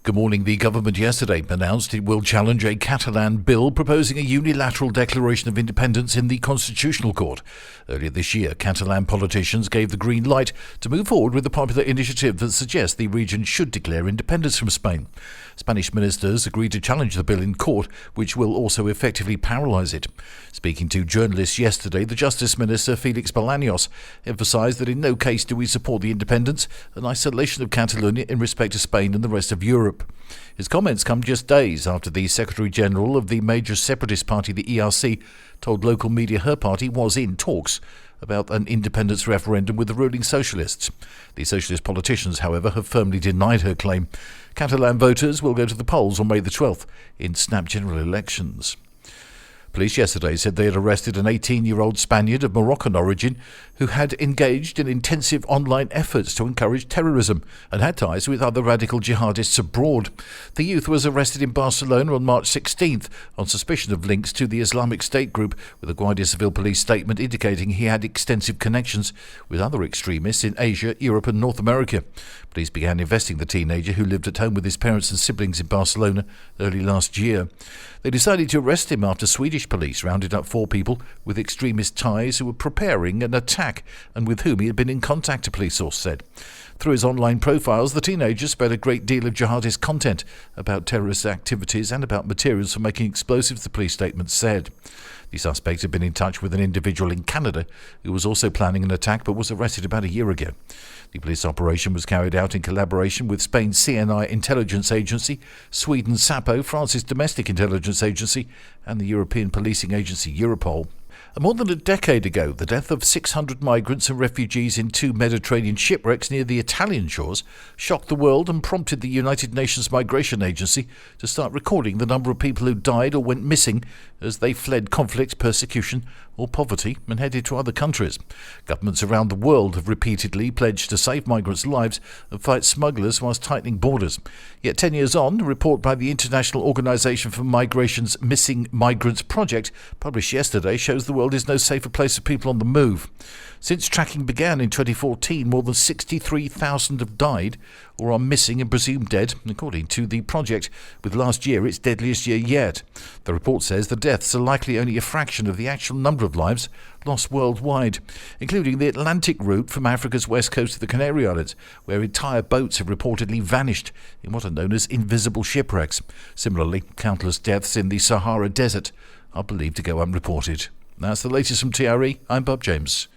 Good morning. The government yesterday announced it will challenge a Catalan bill proposing a unilateral declaration of independence in the Constitutional Court. Earlier this year, Catalan politicians gave the green light to move forward with a popular initiative that suggests the region should declare independence from Spain. Spanish ministers agreed to challenge the bill in court, which will also effectively paralyse it. Speaking to journalists yesterday, the Justice Minister, Felix Bolaños, emphasised that in no case do we support the independence and isolation of Catalonia in respect to Spain and the rest of Europe. His comments come just days after the Secretary-General of the major separatist party, the ERC, told local media her party was in talks about an independence referendum with the ruling socialists. The socialist politicians, however, have firmly denied her claim. Catalan voters will go to the polls on May the 12th in snap general elections. Police yesterday said they had arrested an 18-year-old Spaniard of Moroccan origin who had engaged in intensive online efforts to encourage terrorism and had ties with other radical jihadists abroad. The youth was arrested in Barcelona on March 16th on suspicion of links to the Islamic State group, with a Guardia Civil police statement indicating he had extensive connections with other extremists in Asia, Europe and North America. Police began investigating the teenager, who lived at home with his parents and siblings in Barcelona early last year. They decided to arrest him after Swedish police rounded up 4 people with extremist ties who were preparing an attack and with whom he had been in contact, a police source said. Through his online profiles, the teenager spread a great deal of jihadist content about terrorist activities and about materials for making explosives, the police statement said. The suspect had been in touch with an individual in Canada who was also planning an attack but was arrested about a year ago. The police operation was carried out in collaboration with Spain's CNI intelligence agency, Sweden's SAPO, France's domestic intelligence agency, and the European policing agency Europol. More than a decade ago, the death of 600 migrants and refugees in 2 Mediterranean shipwrecks near the Italian shores shocked the world and prompted the United Nations Migration Agency to start recording the number of people who died or went missing as they fled conflict, persecution or poverty and headed to other countries. Governments around the world have repeatedly pledged to save migrants' lives and fight smugglers whilst tightening borders. Yet 10 years on, a report by the International Organization for Migration's Missing Migrants Project, published yesterday, shows the world is no safer place for people on the move. Since tracking began in 2014, more than 63,000 have died or are missing and presumed dead, according to the project, with last year its deadliest year yet. The report says the deaths are likely only a fraction of the actual number of lives lost worldwide, including the Atlantic route from Africa's west coast to the Canary Islands, where entire boats have reportedly vanished in what are known as invisible shipwrecks. Similarly, countless deaths in the Sahara Desert are believed to go unreported. That's the latest from TRE. I'm Bob James.